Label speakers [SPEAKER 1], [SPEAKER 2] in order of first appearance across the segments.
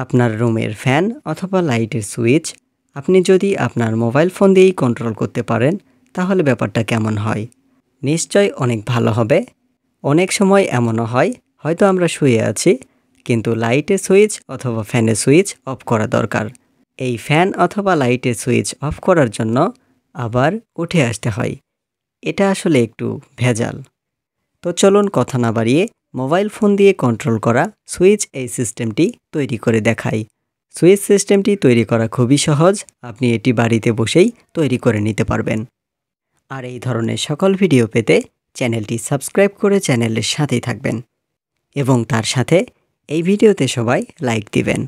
[SPEAKER 1] আপনার রুমের ফ্যান অথবা লাইটের সুইচ আপনি যদি আপনার মোবাইল ফোন দিয়েই কন্ট্রোল করতে পারেন তাহলে ব্যাপারটা কেমন হয়? নিশ্চয়ই অনেক ভালো হবে। অনেক সময় এমনও হয়, হয়তো আমরা শুয়ে আছি কিন্তু লাইটের সুইচ অথবা ফ্যানের সুইচ অফ করা দরকার। এই ফ্যান অথবা লাইটের সুইচ অফ করার জন্য আবার উঠে আসতে হয়। এটা আসলে একটু ভেজাল। তো চলুন কথা না বাড়িয়ে মোবাইল ফোন দিয়ে কন্ট্রোল করা সুইচ এই সিস্টেমটি তৈরি করে দেখাই। সুইচ সিস্টেমটি তৈরি করা খুবই সহজ, আপনি এটি বাড়িতে বসেই তৈরি করে নিতে পারবেন। আর এই ধরনের সকল ভিডিও পেতে চ্যানেলটি সাবস্ক্রাইব করে চ্যানেলের সাথেই থাকবেন এবং তার সাথে এই ভিডিওতে সবাই লাইক দিবেন।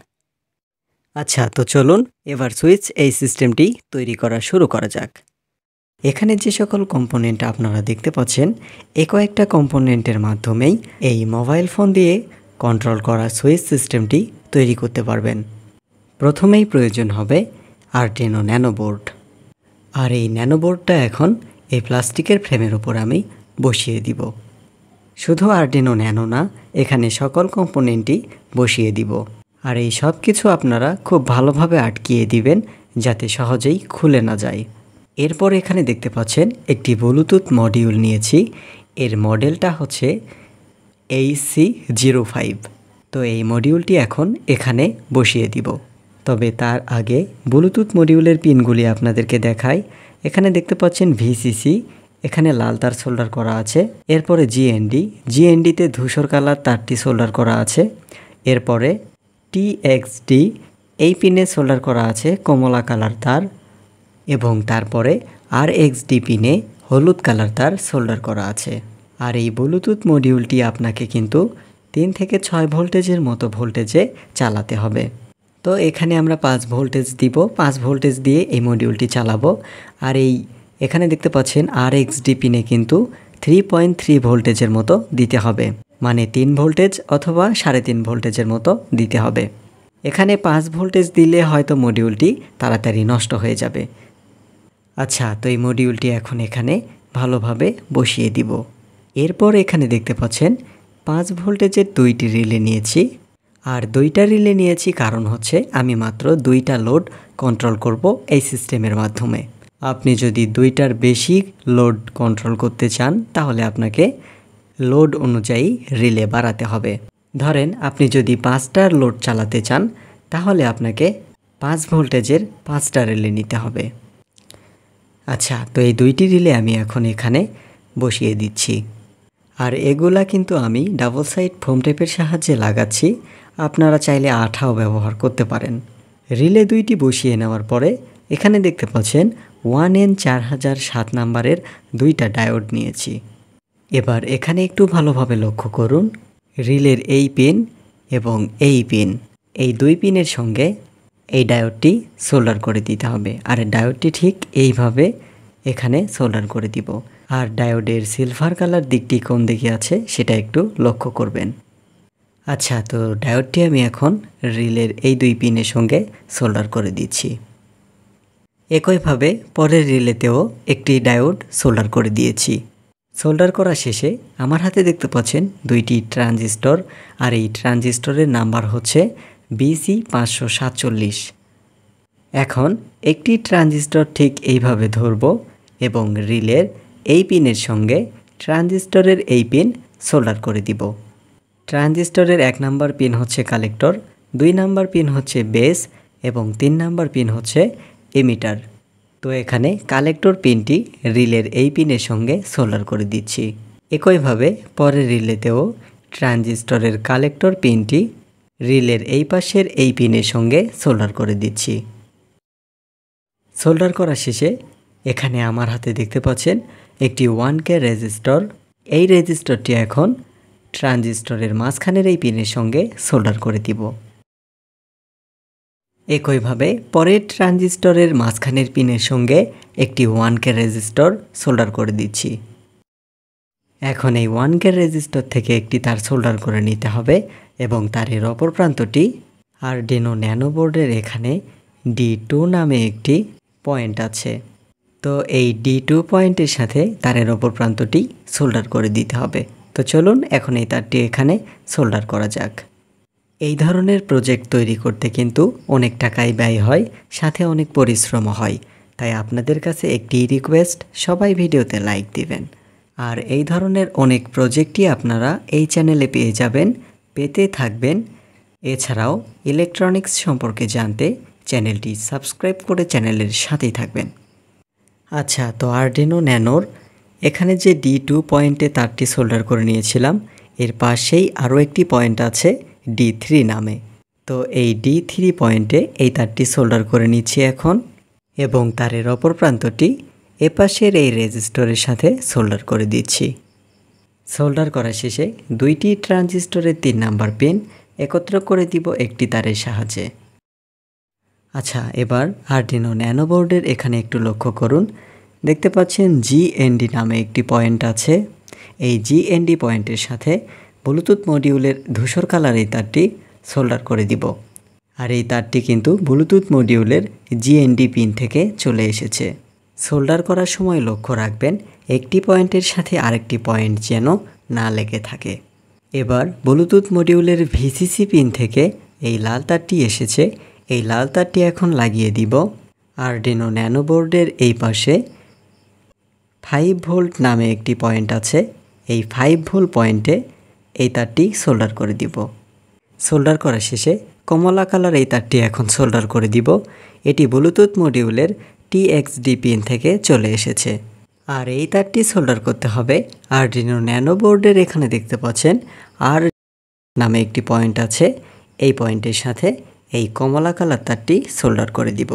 [SPEAKER 1] আচ্ছা, তো চলুন এবার সুইচ এই সিস্টেমটি তৈরি করা শুরু করা যাক। এখানে যে সকল কম্পোনেন্ট আপনারা দেখতে পাচ্ছেন, এই কয়েকটা কম্পোনেন্টের মাধ্যমেই এই মোবাইল ফোন দিয়ে কন্ট্রোল করা সুইচ সিস্টেমটি তৈরি করতে পারবেন। প্রথমেই প্রয়োজন হবে আরডিনো ন্যানো বোর্ড। আর এই ন্যানো বোর্ডটা এখন এই প্লাস্টিকের ফ্রেমের উপর আমি বসিয়ে দিব। শুধু আরডিনো ন্যানো না, এখানে সকল কম্পোনেন্টই বসিয়ে দিব। আর এই সব কিছু আপনারা খুব ভালোভাবে আটকিয়ে দিবেন যাতে সহজেই খুলে না যায়। এরপর এখানে দেখতে পাচ্ছেন একটি ব্লুটুথ মডিউল নিয়েছি। এর মডেলটা হচ্ছে AC05। তো এই মডিউলটি এখন এখানে বসিয়ে দিব। তবে তার আগে ব্লুটুথ মডিউলের পিনগুলি আপনাদেরকে দেখাই। এখানে দেখতে পাচ্ছেন VCC, এখানে লাল তার সোল্ডার করা আছে। এরপরে জিএনডিতে ধূসর কালার তারটি সোল্ডার করা আছে। এরপরে TXD, এই পিনে সোল্ডার করা আছে কমলা কালার তার। এবং তারপরে RXD পিনে হলুদ কালার তার সোল্ডার করা আছে। আর এই ব্লুটুথ মডিউলটি আপনাকে কিন্তু 3 থেকে 6 ভোল্টেজের মতো ভোল্টেজে চালাতে হবে। তো এখানে আমরা 5 ভোল্টেজ দিব, 5 ভোল্টেজ দিয়ে এই মডিউলটি চালাবো। আর এখানে দেখতে পাচ্ছেন RXD পিনে কিন্তু 3.3 ভোল্টেজের মতো দিতে হবে, মানে 3 ভোল্টেজ অথবা 3.5 ভোল্টেজের মতো দিতে হবে। এখানে 5 ভোল্টেজ দিলে হয়তো মডিউলটি তাড়াতাড়ি নষ্ট হয়ে যাবে। আচ্ছা, তো এই মডিউলটি এখন এখানে ভালোভাবে বসিয়ে দিব। এরপর এখানে দেখতে পাচ্ছেন 5 ভোল্টেজের 2টি রিলে নিয়েছি। আর 2টা রিলে নিয়েছি কারণ হচ্ছে আমি মাত্র 2টা লোড কন্ট্রোল করব এই সিস্টেমের মাধ্যমে। আপনি যদি 2টার বেশি লোড কন্ট্রোল করতে চান তাহলে আপনাকে লোড অনুযায়ী রিলে বাড়াতে হবে। ধরেন আপনি যদি 5টার লোড চালাতে চান তাহলে আপনাকে 5 ভোল্টেজের 5টা রিলে নিতে হবে। আচ্ছা, তো এই 2টি রিলে আমি এখন এখানে বসিয়ে দিচ্ছি। আর এগুলা কিন্তু আমি ডাবল সাইড ফোম টেপের সাহায্যে লাগাচ্ছি, আপনারা চাইলে আঠাও ব্যবহার করতে পারেন। রিলে 2টি বসিয়ে নেওয়ার পরে এখানে দেখতে পাচ্ছেন 1N4007 নাম্বারের 2টা ডায়োড নিয়েছি। এবার এখানে একটু ভালোভাবে লক্ষ্য করুন, রিলের এই পিন এবং এই পিন, এই 2 পিনের সঙ্গে এই ডায়োডটি সোল্ডার করে দিতে হবে। আর ডায়োডটি ঠিক এইভাবে এখানে সোল্ডার করে দিব। আর ডায়োডের সিলভার কালার দিকটি কোন দিকে আছে সেটা একটু লক্ষ্য করবেন। আচ্ছা, তো ডায়োডটি আমি এখন রিলের এই 2 পিনের সঙ্গে সোল্ডার করে দিচ্ছি। একইভাবে পরের রিলেতেও একটি ডায়োড সোল্ডার করে দিয়েছি। সোল্ডার করা শেষে আমার হাতে দেখতে পাচ্ছেন 2টি ট্রানজিস্টর। আর এই ট্রানজিস্টরের নাম্বার হচ্ছে BC547। এখন একটি ট্রানজিস্টর ঠিক এইভাবে ধরব এবং রিলের এই পিনের সঙ্গে ট্রানজিস্টরের এই পিন সোল্ডার করে দিব। ট্রানজিস্টরের 1 নাম্বার পিন হচ্ছে কালেক্টর, 2 নাম্বার পিন হচ্ছে বেস এবং 3 নাম্বার পিন হচ্ছে এমিটার। তো এখানে কালেক্টর পিনটি রিলের এই পিনের সঙ্গে সোল্ডার করে দিচ্ছি। একইভাবে পরের রিলেতেও ট্রানজিস্টরের কালেক্টর পিনটি রিলের এই পাশের এই পিনের সঙ্গে সোল্ডার করে দিচ্ছি। সোল্ডার করা শেষে এখানে আমার হাতে দেখতে পাচ্ছেন একটি 1K রেজিস্টর। এই রেজিস্টরটি এখন ট্রানজিস্টরের মাঝখানের এই পিনের সঙ্গে সোল্ডার করে দিব। একইভাবে পরের ট্রানজিস্টরের মাঝখানের পিনের সঙ্গে একটি 1K রেজিস্টর সোল্ডার করে দিচ্ছি। এখন এই 1K রেজিস্টর থেকে একটি তার সোল্ডার করে নিতে হবে এবং তারের অপর প্রান্তটি আরডিনো ন্যানো বোর্ডের এখানে D2 নামে একটি পয়েন্ট আছে। তো এই D2 পয়েন্টের সাথে তারের অপর প্রান্তটি সোল্ডার করে দিতে হবে। তো চলুন এখন এই তারটি এখানে সোল্ডার করা যাক। এই ধরনের প্রজেক্ট তৈরি করতে কিন্তু অনেক টাকাই ব্যয় হয়, সাথে অনেক পরিশ্রম হয়। তাই আপনাদের কাছে একটি রিকোয়েস্ট, সবাই ভিডিওতে লাইক দিবেন। আর এই ধরনের অনেক প্রজেক্টই আপনারা এই চ্যানেলে পেয়ে যাবেন, পেতে থাকবেন। এছাড়াও ইলেকট্রনিক্স সম্পর্কে জানতে চ্যানেলটি সাবস্ক্রাইব করে চ্যানেলের সাথেই থাকবেন। আচ্ছা, তো আরডিনো ন্যানোর এখানে যে D2 পয়েন্টে তারটি সোল্ডার করে নিয়েছিলাম, এর পাশেই আরও একটি পয়েন্ট আছে D3 নামে। তো এই D3 পয়েন্টে এই তারটি সোল্ডার করে নিচ্ছি এখন, এবং তারের অপর প্রান্তটি এপাশের এই রেজিস্টরের সাথে সোল্ডার করে দিচ্ছি। সোল্ডার করা শেষে দুইটি ট্রানজিস্টরের 3 নাম্বার পিন একত্র করে দিব একটি তারের সাহায্যে। আচ্ছা, এবার আরডিনো ন্যানো বোর্ডের এখানে একটু লক্ষ্য করুন। দেখতে পাচ্ছেন GND নামে একটি পয়েন্ট আছে। এই GND পয়েন্টের সাথে ব্লুটুথ মডিউলের ধূসর কালার এই তারটি সোল্ডার করে দিব। আর এই তারটি কিন্তু ব্লুটুথ মডিউলের GND পিন থেকে চলে এসেছে। সোল্ডার করার সময় লক্ষ্য রাখবেন একটি পয়েন্টের সাথে আরেকটি পয়েন্ট যেন না লেগে থাকে। এবার ব্লুটুথ মডিউলের VCC পিন থেকে এই লাল তারটি এসেছে, এই লাল তারটি এখন লাগিয়ে দিব আরডিনো ন্যানো বোর্ডের এই পাশে। 5 ভোল্ট নামে একটি পয়েন্ট আছে, এই 5 ভোল্ট পয়েন্টে এই তারটি সোল্ডার করে দিব। সোল্ডার করা শেষে কমলা কালার এই তারটি এখন সোল্ডার করে দিব। এটি ব্লুটুথ মডিউলের TXD পিন থেকে চলে এসেছে। আর এই তারটি সোল্ডার করতে হবে আরডিনো ন্যানো বোর্ডের এখানে দেখতে পাচ্ছেন আর নামে একটি পয়েন্ট আছে, এই পয়েন্টের সাথে এই কমলা কালার তারটি সোল্ডার করে দিব।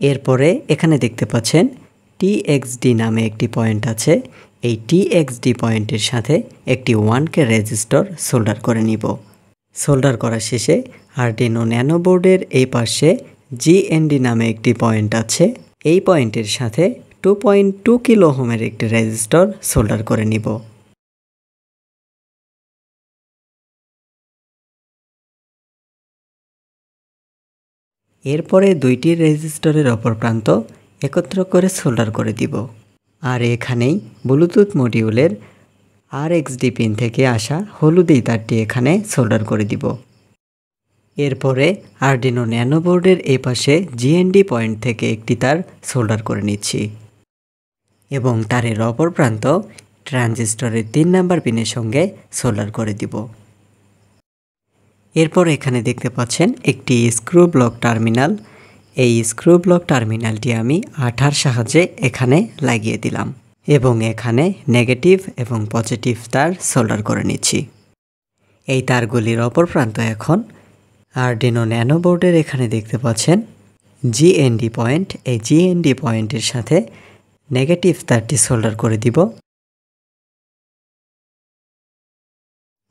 [SPEAKER 1] এরপরে এখানে দেখতে পাচ্ছেন TXD নামে একটি পয়েন্ট আছে, এই TXD পয়েন্টের সাথে একটি 1K রেজিস্টর সোল্ডার করে নিব। সোল্ডার করা শেষে আরডিনো ন্যানো বোর্ডের এই পাশে GND নামে একটি পয়েন্ট আছে, এই পয়েন্টের সাথে 2.2 কিলো ওহমের একটি রেজিস্টর সোল্ডার করে নিব। এরপরে দুইটি রেজিস্টরের অপর প্রান্ত একত্র করে সোল্ডার করে দিব। আর এখানেই ব্লুটুথ মডিউলের RXD পিন থেকে আসা হলুদ এই তারটি এখানে সোল্ডার করে দিব। এরপরে আরডিনো ন্যানো বোর্ডের এই পাশে GND পয়েন্ট থেকে একটি তার সোল্ডার করে নিচ্ছি, এবং তারের অপর প্রান্ত ট্রানজিস্টরের 3 নাম্বার পিনের সঙ্গে সোল্ডার করে দিব। এরপর এখানে দেখতে পাচ্ছেন একটি স্ক্রু ব্লক টার্মিনাল, এই স্ক্রু ব্লক টার্মিনালটি আমি আঠার সাহায্যে এখানে লাগিয়ে দিলাম, এবং এখানে নেগেটিভ এবং পজিটিভ তার সোল্ডার করে নিচ্ছি। এই তারগুলির অপর প্রান্ত এখন আরডিনো ন্যানো বোর্ডের এখানে দেখতে পাচ্ছেন GND পয়েন্ট, এই GND পয়েন্টের সাথে নেগেটিভ তারটি সোল্ডার করে দিব।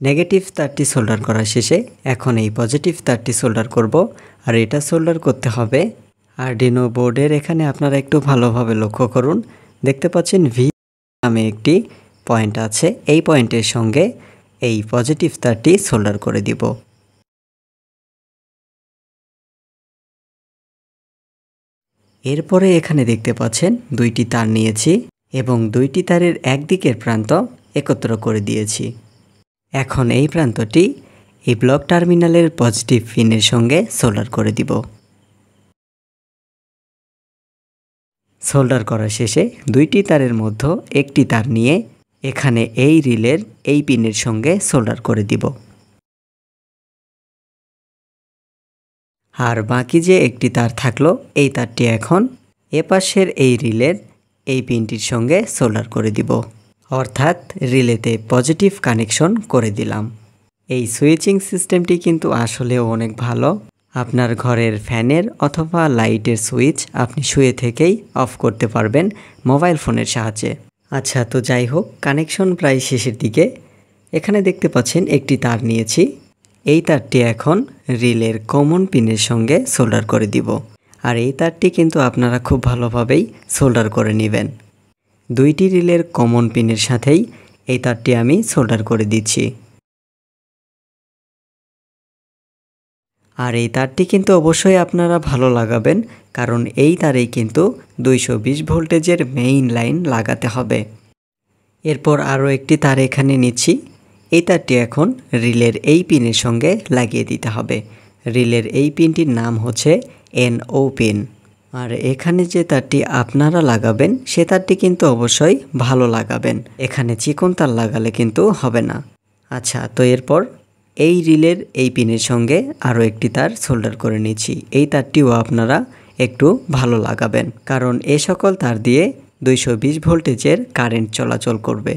[SPEAKER 1] নেগেটিভ তারটি সোল্ডার করা শেষে এখন এই পজিটিভ তারটি সোল্ডার করব। আর এটা সোল্ডার করতে হবে আরডিনো বোর্ডের এখানে আপনারা একটু ভালোভাবে লক্ষ্য করুন। দেখতে পাচ্ছেন V নামে একটি পয়েন্ট আছে, এই পয়েন্টের সঙ্গে এই পজিটিভ তারটি সোল্ডার করে দিব। এরপরে এখানে দেখতে পাচ্ছেন দুইটি তার নিয়েছি, এবং দুইটি তারের একদিকের প্রান্ত একত্র করে দিয়েছি। এখন এই প্রান্তটি এই ব্লক টার্মিনালের পজিটিভ পিনের সঙ্গে সোল্ডার করে দিব। সোল্ডার করা শেষে দুইটি তারের মধ্যে একটি তার নিয়ে এখানে এই রিলের এই পিনের সঙ্গে সোল্ডার করে দিব। আর বাকি যে একটি তার থাকলো, এই তারটি এখন এপাশের এই রিলের এই পিনটির সঙ্গে সোল্ডার করে দিব, অর্থাৎ রিলেতে পজিটিভ কানেকশন করে দিলাম। এই সুইচিং সিস্টেমটি কিন্তু আসলেও অনেক ভালো। আপনার ঘরের ফ্যানের অথবা লাইটের সুইচ আপনি শুয়ে থেকেই অফ করতে পারবেন মোবাইল ফোনের সাহায্যে। আচ্ছা, তো যাই হোক, কানেকশন প্রায় শেষের দিকে। এখানে দেখতে পাচ্ছেন একটি তার নিয়েছি, এই তারটি এখন রিলের কমন পিনের সঙ্গে সোল্ডার করে দিব। আর এই তারটি কিন্তু আপনারা খুব ভালোভাবেই সোল্ডার করে নেবেন। দুইটি রিলের কমন পিনের সাথেই এই তারটি আমি সোল্ডার করে দিচ্ছি। আর এই তারটি কিন্তু অবশ্যই আপনারা ভালো লাগাবেন, কারণ এই তারেই কিন্তু 220 ভোল্টেজের মেইন লাইন লাগাতে হবে। এরপর আরও একটি তার এখানে নিচ্ছি, এই তারটি এখন রিলের এই পিনের সঙ্গে লাগিয়ে দিতে হবে। রিলের এই পিনটির নাম হচ্ছে NO পিন। আর এখানে যে তারটি আপনারা লাগাবেন সে তারটি কিন্তু অবশ্যই ভালো লাগাবেন, এখানে চিকন তার লাগালে কিন্তু হবে না। আচ্ছা, তো এরপর এই রিলের এই পিনের সঙ্গে আরও একটি তার সোল্ডার করে নিচ্ছি। এই তারটিও আপনারা একটু ভালো লাগাবেন, কারণ এ সকল তার দিয়ে 220 ভোল্টেজের কারেন্ট চলাচল করবে।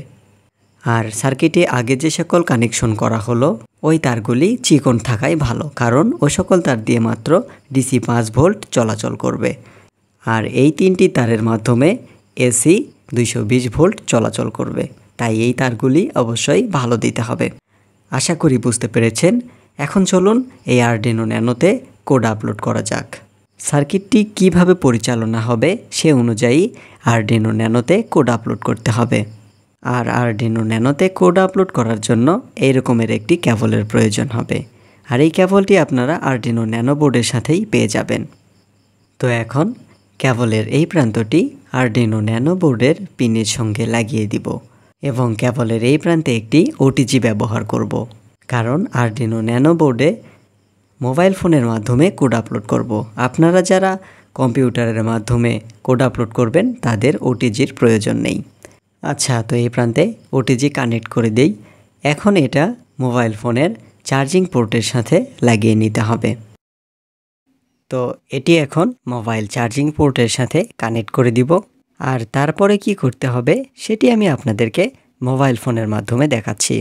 [SPEAKER 1] আর সার্কিটে আগে যে সকল কানেকশন করা হলো ওই তারগুলি চিকন থাকাই ভালো, কারণ ওই সকল তার দিয়ে মাত্র DC 5 ভোল্ট চলাচল করবে। আর এই তিনটি তারের মাধ্যমে AC 220 ভোল্ট চলাচল করবে, তাই এই তারগুলি অবশ্যই ভালো দিতে হবে। আশা করি বুঝতে পেরেছেন। এখন চলুন এই আরডিনো ন্যানোতে কোড আপলোড করা যাক। সার্কিটটি কিভাবে পরিচালনা হবে সে অনুযায়ী আরডিনো ন্যানোতে কোড আপলোড করতে হবে। আর আরডিনো ন্যানোতে কোড আপলোড করার জন্য এই রকমের একটি কেবলের প্রয়োজন হবে। আর এই কেবলটি আপনারা আরডিনো ন্যানো বোর্ডের সাথেই পেয়ে যাবেন। তো এখন কেবলের এই প্রান্তটি আরডিনো ন্যানো বোর্ডের পিনের সঙ্গে লাগিয়ে দিব এবং কেবলের এই প্রান্তে একটি OTG ব্যবহার করব, কারণ আরডিনো ন্যানো বোর্ডে মোবাইল ফোনের মাধ্যমে কোড আপলোড করব। আপনারা যারা কম্পিউটারের মাধ্যমে কোড আপলোড করবেন তাদের OTGর প্রয়োজন নেই। আচ্ছা, তো এই প্রান্তে OTG কানেক্ট করে দেই। এখন এটা মোবাইল ফোনের চার্জিং পোর্টের সাথে লাগিয়ে নিতে হবে। তো এটি এখন মোবাইল চার্জিং পোর্টের সাথে কানেক্ট করে দিব। আর তারপরে কি করতে হবে সেটি আমি আপনাদেরকে মোবাইল ফোনের মাধ্যমে দেখাচ্ছি।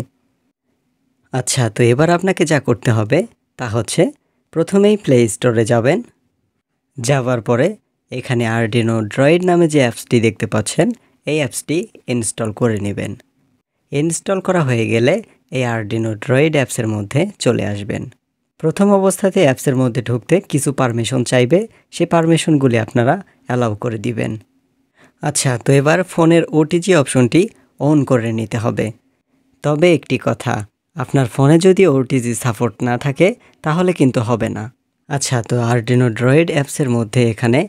[SPEAKER 1] আচ্ছা, তো এবার আপনাকে যা করতে হবে তা হচ্ছে প্রথমেই প্লে স্টোরে যাবেন। যাওয়ার পরে এখানে আরডিনো ড্রয়েড নামে যে অ্যাপসটি দেখতে পাচ্ছেন এই অ্যাপসটি ইনস্টল করে নেবেন। ইনস্টল করা হয়ে গেলে এই আরডিনো ড্রয়েড অ্যাপসের মধ্যে চলে আসবেন। প্রথম অবস্থাতে অ্যাপসের মধ্যে ঢুকতে কিছু পারমিশন চাইবে, সেই পারমিশনগুলি আপনারা অ্যালাউ করে দিবেন। আচ্ছা, তো এবার ফোনের OTG অপশনটি অন করে নিতে হবে। তবে একটি কথা, আপনার ফোনে যদি OTG সাপোর্ট না থাকে তাহলে কিন্তু হবে না। আচ্ছা, তো আরডিনো ড্রয়েড অ্যাপসের মধ্যে এখানে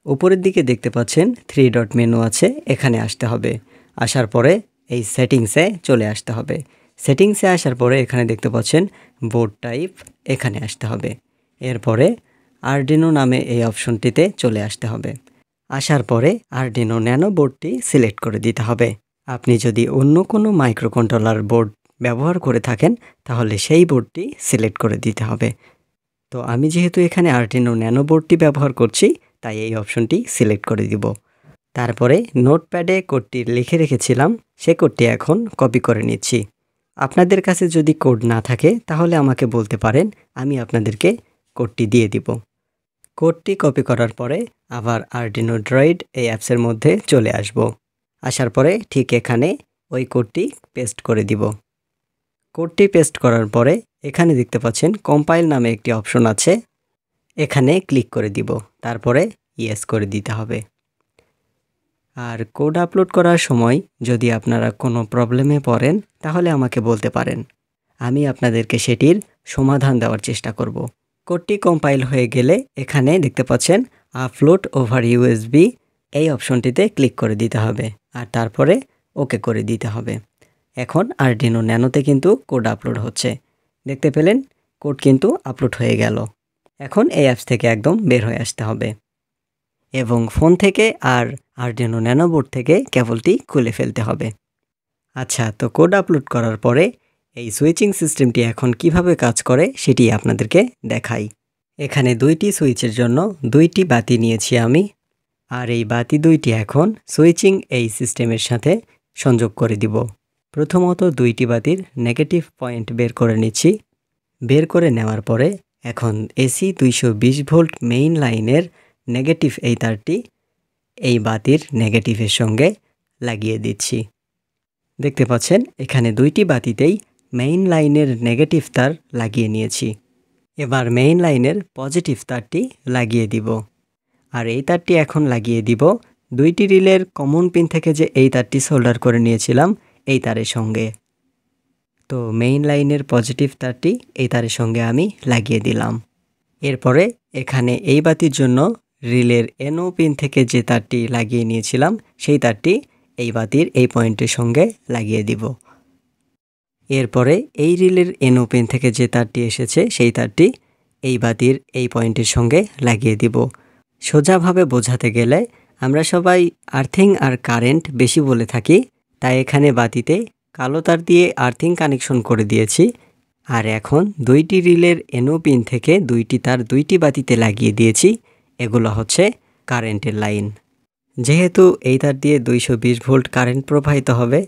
[SPEAKER 1] উপরের দিকে দেখতে পাচ্ছেন 3 ডট মেনু আছে, এখানে আসতে হবে। আসার পরে এই সেটিংসে চলে আসতে হবে। সেটিংসে আসার পরে এখানে দেখতে পাচ্ছেন বোর্ড টাইপ, এখানে আসতে হবে। এরপরে আরডিনো নামে এই অপশনটিতে চলে আসতে হবে। আসার পরে আরডিনো ন্যানো বোর্ডটি সিলেক্ট করে দিতে হবে। আপনি যদি অন্য কোনো মাইক্রোকন্ট্রোলার বোর্ড ব্যবহার করে থাকেন তাহলে সেই বোর্ডটি সিলেক্ট করে দিতে হবে। তো আমি যেহেতু এখানে আরডিনো ন্যানো বোর্ডটি ব্যবহার করছি তাই এই অপশনটি সিলেক্ট করে দিব। তারপরে নোটপ্যাডে কোডটি লিখে রেখেছিলাম, সে কোডটি এখন কপি করে নিচ্ছি। আপনাদের কাছে যদি কোড না থাকে তাহলে আমাকে বলতে পারেন, আমি আপনাদেরকে কোডটি দিয়ে দিব। কোডটি কপি করার পরে আবার আরডিনো ড্রয়েড এই অ্যাপসের মধ্যে চলে আসব। আসার পরে ঠিক এখানে ওই কোডটি পেস্ট করে দিব। কোডটি পেস্ট করার পরে এখানে দেখতে পাচ্ছেন কম্পাইল নামে একটি অপশন আছে, এখানে ক্লিক করে দিব। তারপরে ইয়েস করে দিতে হবে। আর কোড আপলোড করার সময় যদি আপনারা কোনো প্রবলেমে পড়েন তাহলে আমাকে বলতে পারেন, আমি আপনাদেরকে সেটির সমাধান দেওয়ার চেষ্টা করব। কোডটি কম্পাইল হয়ে গেলে এখানে দেখতে পাচ্ছেন আপলোড ওভার USB, এই অপশনটিতে ক্লিক করে দিতে হবে আর তারপরে ওকে করে দিতে হবে। এখন আরডিনো ন্যানোতে কিন্তু কোড আপলোড হচ্ছে, দেখতে পেলেন কোড কিন্তু আপলোড হয়ে গেল। এখন এই অ্যাপস থেকে একদম বের হয়ে আসতে হবে এবং ফোন থেকে আর আরডিনো ন্যানো বোর্ড থেকে কেবলটি খুলে ফেলতে হবে। আচ্ছা, তো কোড আপলোড করার পরে এই সুইচিং সিস্টেমটি এখন কিভাবে কাজ করে সেটি আপনাদেরকে দেখাই। এখানে 2টি সুইচের জন্য 2টি বাতি নিয়েছি আমি, আর এই বাতি 2টি এখন সুইচিং এই সিস্টেমের সাথে সংযোগ করে দিব। প্রথমত 2টি বাতির নেগেটিভ পয়েন্ট বের করে নিচ্ছি। বের করে নেওয়ার পরে এখন AC 220 ভোল্ট মেইন লাইনের নেগেটিভ এই তারটি এই বাতির নেগেটিভের সঙ্গে লাগিয়ে দিচ্ছি। দেখতে পাচ্ছেন এখানে 2টি বাতিতেই মেইন লাইনের নেগেটিভ তার লাগিয়ে নিয়েছি। এবার মেইন লাইনের পজিটিভ তারটি লাগিয়ে দিব। আর এই তারটি এখন লাগিয়ে দিব 2টি রিলের কমন পিন থেকে যে এই তারটি সোল্ডার করে নিয়েছিলাম এই তারের সঙ্গে। তো মেইন লাইনের পজিটিভ তারটি এই তারের সঙ্গে আমি লাগিয়ে দিলাম। এরপরে এখানে এই বাতির জন্য রিলের NO পিন থেকে যে তারটি লাগিয়ে নিয়েছিলাম সেই তারটি এই বাতির এই পয়েন্টের সঙ্গে লাগিয়ে দিব। এরপরে এই রিলের এনো পিন থেকে যে তারটি এসেছে সেই তারটি এই বাতির এই পয়েন্টের সঙ্গে লাগিয়ে দিব। সোজাভাবে বোঝাতে গেলে আমরা সবাই আর্থিং আর কারেন্ট বেশি বলে থাকি, তাই এখানে বাতিতে কালো তার দিয়ে আর্থিং কানেকশন করে দিয়েছি। আর এখন দুইটি রিলের এনো পিন থেকে দুইটি তার দুইটি বাতিতে লাগিয়ে দিয়েছি। এগুলো হচ্ছে কারেন্টের লাইন। যেহেতু এই তার দিয়ে 220 ভোল্ট কারেন্ট প্রবাহিত হবে,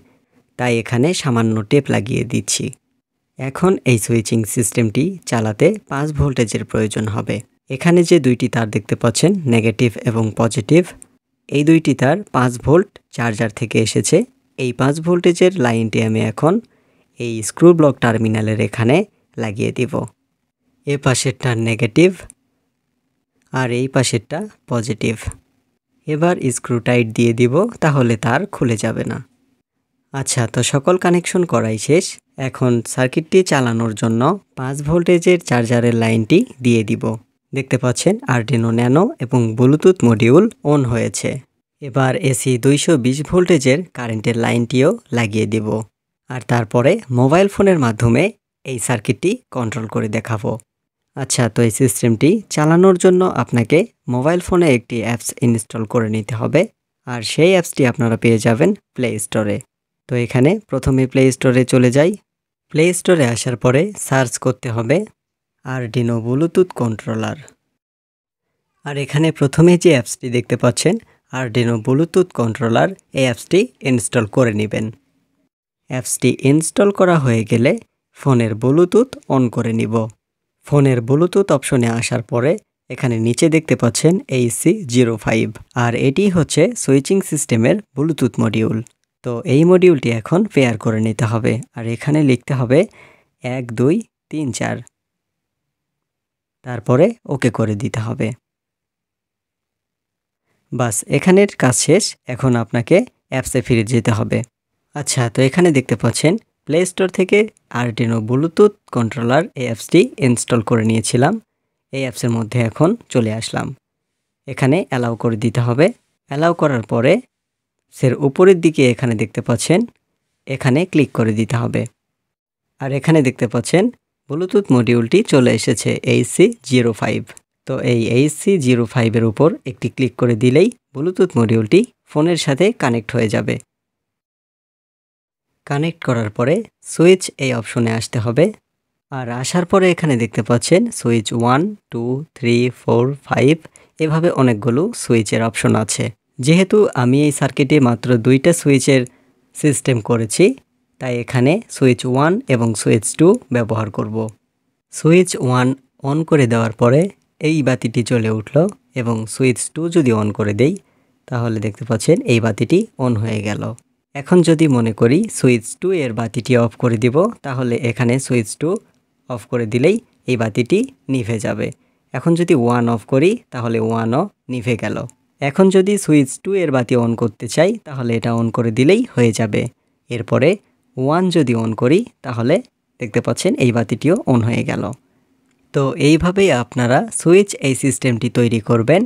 [SPEAKER 1] তাই এখানে সামান্য টেপ লাগিয়ে দিচ্ছি। এখন এই সুইচিং সিস্টেমটি চালাতে 5 ভোল্টেজের প্রয়োজন হবে। এখানে যে দুইটি তার দেখতে পাচ্ছেন, নেগেটিভ এবং পজিটিভ, এই দুইটি তার 5 ভোল্ট চার্জার থেকে এসেছে। এই 5 ভোল্টেজের লাইনটি আমি এখন এই স্ক্রু ব্লক টার্মিনালের এখানে লাগিয়ে দিব। এ পাশেরটা নেগেটিভ আর এই পাশেরটা পজিটিভ। এবার স্ক্রু টাইট দিয়ে দিব, তাহলে তার খুলে যাবে না। আচ্ছা, তো সকল কানেকশন করাই শেষ। এখন সার্কিটটি চালানোর জন্য 5 ভোল্টেজের চার্জারের লাইনটি দিয়ে দিব। দেখতে পাচ্ছেন আরডিনো ন্যানো এবং ব্লুটুথ মডিউল অন হয়েছে। এবার এসি 220 ভোল্টেজের কারেন্টের লাইনটিও লাগিয়ে দিব। আর তারপরে মোবাইল ফোনের মাধ্যমে এই সার্কিটটি কন্ট্রোল করে দেখাবো। আচ্ছা, তো এই সিস্টেমটি চালানোর জন্য আপনাকে মোবাইল ফোনে একটি অ্যাপস ইনস্টল করে নিতে হবে। আর সেই অ্যাপসটি আপনারা পেয়ে যাবেন প্লে স্টোরে। তো এখানে প্রথমে প্লে স্টোরে চলে যাই। প্লে স্টোরে আসার পরে সার্চ করতে হবে আরডিনো ব্লুটুথ কন্ট্রোলার। আর এখানে প্রথমে যে অ্যাপসটি দেখতে পাচ্ছেন আরডিনো ব্লুটুথ কন্ট্রোলার, এই অ্যাপসটি ইনস্টল করে নেবেন। অ্যাপসটি ইনস্টল করা হয়ে গেলে ফোনের ব্লুটুথ অন করে নিব। ফোনের ব্লুটুথ অপশনে আসার পরে এখানে নিচে দেখতে পাচ্ছেন AC05, আর এটি হচ্ছে সুইচিং সিস্টেমের ব্লুটুথ মডিউল। তো এই মডিউলটি এখন পেয়ার করে নিতে হবে। আর এখানে লিখতে হবে 1 2 3 4, তারপরে ওকে করে দিতে হবে। বাস, এখানের কাজ শেষ। এখন আপনাকে অ্যাপসে ফিরে যেতে হবে। আচ্ছা, তো এখানে দেখতে পাচ্ছেন প্লে স্টোর থেকে আরডিনো ব্লুটুথ কন্ট্রোলার এই অ্যাপসটি ইনস্টল করে নিয়েছিলাম। এই অ্যাপসের মধ্যে এখন চলে আসলাম। এখানে অ্যালাউ করে দিতে হবে। অ্যালাউ করার পরে সের উপরের দিকে এখানে দেখতে পাচ্ছেন, এখানে ক্লিক করে দিতে হবে। আর এখানে দেখতে পাচ্ছেন ব্লুটুথ মডিউলটি চলে এসেছে AC05। তো এই AC05 এর উপর একটি ক্লিক করে দিলেই ব্লুটুথ মডিউলটি ফোনের সাথে কানেক্ট হয়ে যাবে। কানেক্ট করার পরে সুইচ এই অপশনে আসতে হবে। আর আসার পরে এখানে দেখতে পাচ্ছেন সুইচ 1 2 3 4 5, এভাবে অনেকগুলো সুইচের অপশন আছে। যেহেতু আমি এই সার্কিটে মাত্র 2টা সুইচের সিস্টেম করেছি, তাই এখানে সুইচ 1 এবং সুইচ 2 ব্যবহার করব। সুইচ 1 অন করে দেওয়ার পরে এই বাতিটি জ্বলে উঠল, এবং সুইচ 2 যদি অন করে দেই তাহলে দেখতে পাচ্ছেন এই বাতিটি অন হয়ে গেল। এখন যদি মনে করি সুইচ 2 এর বাতিটি অফ করে দিব, তাহলে এখানে সুইচ 2 অফ করে দিলেই এই বাতিটি নিভে যাবে। এখন যদি 1 অফ করি তাহলে 1ও নিভে গেল। এখন যদি সুইচ 2 এর বাতি অন করতে চাই তাহলে এটা অন করে দিলেই হয়ে যাবে। এরপরে 1 যদি অন করি তাহলে দেখতে পাচ্ছেন এই বাতিটিও অন হয়ে গেল। তো এইভাবেই আপনারা সুইচ এই সিস্টেমটি তৈরি করবেন।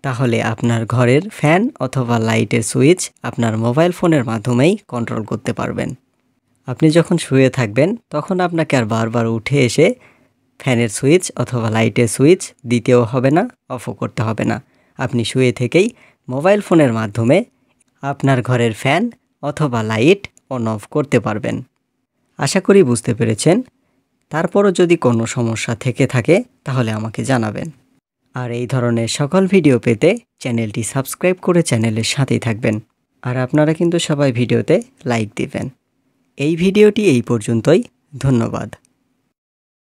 [SPEAKER 1] তাহলে আপনার ঘরের ফ্যান অথবা লাইটের সুইচ আপনার মোবাইল ফোনের মাধ্যমেই কন্ট্রোল করতে পারবেন। আপনি যখন শুয়ে থাকবেন তখন আপনাকে আর বারবার উঠে এসে ফ্যানের সুইচ অথবা লাইটের সুইচ দিতেও হবে না, অফও করতে হবে না। আপনি শুয়ে থেকেই মোবাইল ফোনের মাধ্যমে আপনার ঘরের ফ্যান অথবা লাইট অন অফ করতে পারবেন। আশা করি বুঝতে পেরেছেন। তারপরও যদি কোনো সমস্যা থেকে থাকে তাহলে আমাকে জানাবেন। আর এই ধরনের সকল ভিডিও পেতে চ্যানেলটি সাবস্ক্রাইব করে চ্যানেলের সাথেই থাকবেন। আর আপনারা কিন্তু সবাই ভিডিওতে লাইক দিবেন। এই ভিডিওটি এই পর্যন্তই। ধন্যবাদ।